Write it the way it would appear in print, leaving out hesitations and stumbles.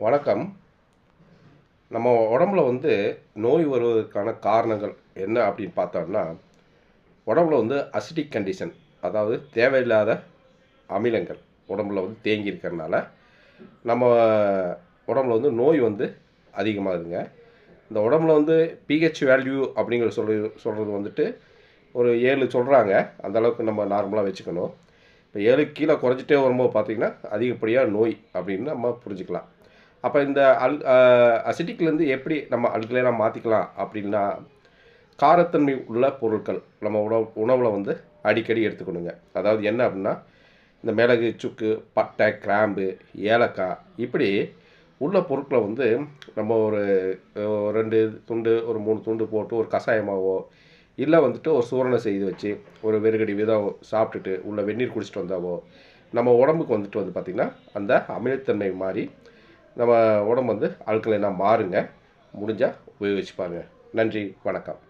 வணக்கம். நம்ம உடம்புல நோய் வருவதற்கான காரணங்கள் என்ன அப்படின்னு பார்த்தோம்னா, உடம்புல அசிடிக் கண்டிஷன், அதாவது தேவையில்லாத அமிலங்கள் உடம்புல தேங்கி இருக்கிறனால, நம்ம உடம்புல நோய் அதிகமாகுதுங்க. இந்த உடம்புல பிஹெச் வேல்யூ அப்படிங்கிற சொல்றது ஒரு 7 சொல்றாங்க. அந்த அளவுக்கு நம்ம நார்மலா வச்சுக்கணும். இப்போ 7க்கு கீழ குறைஞ்சிட்டே வரும்போது பார்த்தீங்கன்னா, அதிகப்படியா நோய் அப்படின்னு நம்ம புரிஞ்சுக்கலாம். அப்ப இந்த அசிட்டிக்லேருந்து எப்படி நம்ம அல்கலைனா மாத்திக்கலாம் அப்படின்னா, காரத்தன்மை உள்ள பொருட்கள் நம்ம உணவுல அடிக்கடி எடுத்துக்கணுங்க. அதாவது என்ன அப்படின்னா, இந்த மிளகு, சுக்கு, பட்டை, கிராம்பு, ஏலக்காய் இப்படி உள்ள பொருட்கள நம்ம ஒரு 2 துண்டு, ஒரு 3 துண்டு போட்டு ஒரு கஷாயமாவோ, இல்ல ஒரு சூரணம் செய்து வச்சு, ஒரு வெறுகடி வீதம் சாப்பிட்டுட்டு, உள்ள வெந்நீர் குடிச்சிட்டு வந்தாவோ, நம்ம உடம்புக்கு பார்த்தீங்கன்னா, அந்த அமிலத்தன்மை மாறி நம்ம உடம்பு ஆல்கலைனா மாறுங்க. முடிஞ்சா உபயோகிச்சு பாருங்க. நன்றி, வணக்கம்.